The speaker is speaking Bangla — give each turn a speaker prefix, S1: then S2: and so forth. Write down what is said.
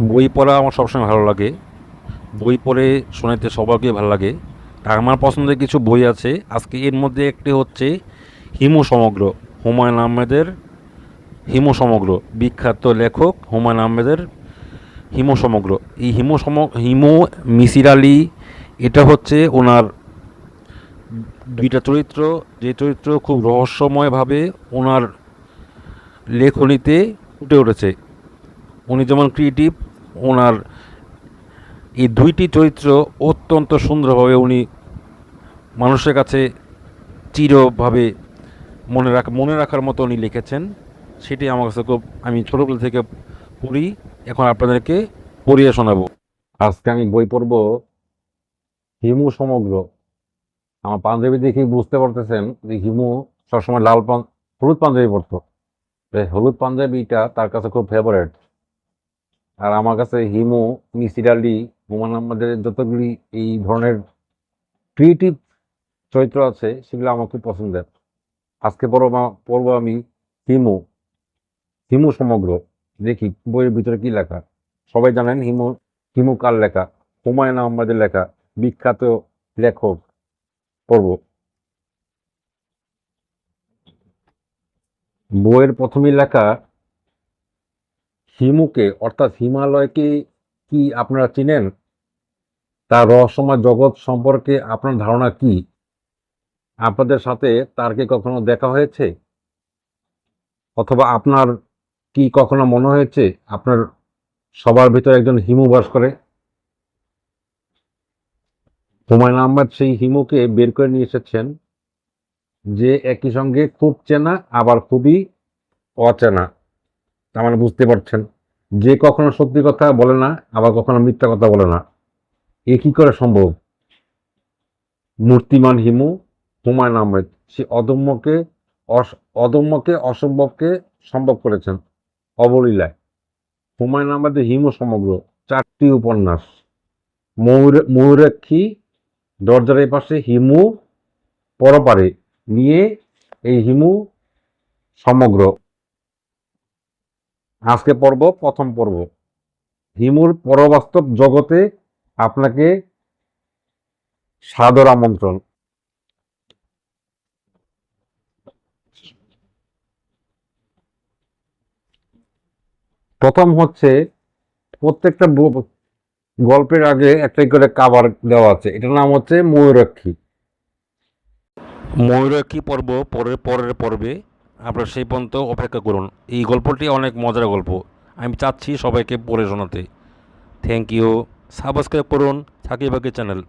S1: বই পড়া আমার সবসময় ভালো লাগে। বই পড়ে শোনাতে সবাইকে ভালো লাগে। আর আমার পছন্দের কিছু বই আছে। আজকে এর মধ্যে একটি হচ্ছে হিমু সমগ্র, হুমায়ুন আহমেদের হিমু সমগ্র, বিখ্যাত লেখক হুমায়ুন আহমেদের হিমু সমগ্র। এই হিমু মিসির আলী, এটা হচ্ছে ওনার দুইটা চরিত্র, যে চরিত্র খুব রহস্যময়ভাবে ওনার লেখনীতে ফুটে উঠেছে। উনি যেমন ক্রিয়েটিভ, ওনার এই দুইটি চরিত্র অত্যন্ত সুন্দরভাবে উনি মানুষের কাছে চিরভাবে মনে রাখার মতো উনি লিখেছেন। সেটি আমার কাছে খুব, আমি ছোটোবেলা থেকে পড়ি, এখন আপনাদেরকে পড়িয়ে শোনাবো। আজকে আমি বই পড়ব হিমু সমগ্র। আমার পাঞ্জাবি দেখে বুঝতে পারতেছেন যে হিমু সবসময় হলুদ পাঞ্জাবি পরতো। এই হলুদ পাঞ্জাবিটা তার কাছে খুব ফেভারেট। আর আমার কাছে হিমু, মিসির আলী, হুমায়ুন আহমেদের যতগুলি এই ধরনের ক্রিয়েটিভ চরিত্র আছে সেগুলো আমার খুব পছন্দের। আজকে পড়বো আমি হিমু, হিমু সমগ্র। দেখি বইয়ের ভিতরে কি লেখা। সবাই জানেন হিমু, হিমু কার লেখা? হুমায়ুন আহমেদের লেখা, বিখ্যাত লেখক। পড়ব। বইয়ের প্রথমেই লেখা, হিমুকে অর্থাৎ হিমালয়কে কি আপনারা চিনেন? তার রহস্যময় জগৎ সম্পর্কে আপনার ধারণা কি? আপনাদের সাথে তার কি কখনো দেখা হয়েছে? অথবা আপনার কি কখনো মনে হয়েছে আপনার সবার ভিতরে একজন হিমু বাস করে? হুমায়ুন আহমেদ সেই হিমুকে বের করে নিয়ে এসেছেন, যে একই সঙ্গে খুব চেনা আবার খুবই অচেনা। তার মানে বুঝতে পারছেন, যে কখনো সত্যি কথা বলে না, আবার কখনো মিথ্যা কথা বলে না। এ কি করে সম্ভব? মূর্তিমান হিমু হুমায়ুন আহমেদ, সে অদম্যকে অসম্ভবকে সম্ভব করেছেন অবলীলায়। হুমায়ুন আহমেদের হিমু সমগ্র, 4টি উপন্যাস। ময়ূরাক্ষী, দরজার এপাশে, হিমু পরপারে নিয়ে এই হিমু সমগ্র। আজকে প্রথম পর্ব, হিমুর পরবাস্তব জগতে আপনাকে সাদর আমন্ত্রণ। প্রথম হচ্ছে, প্রত্যেকটা গল্পের আগে একটাই করে কাভার দেওয়া আছে, এটার নাম হচ্ছে ময়ূরাক্ষী। ময়ূরাক্ষী পর্ব পরের পরের পর্বে, আপনারা সেই পর্যন্ত অপেক্ষা করুন। এই গল্পটি অনেক মজার গল্প, আমি চাচ্ছি সবাইকে পড়ে শোনাতে। Thank you. সাবস্ক্রাইব করুন সাকিব আকি চ্যানেল।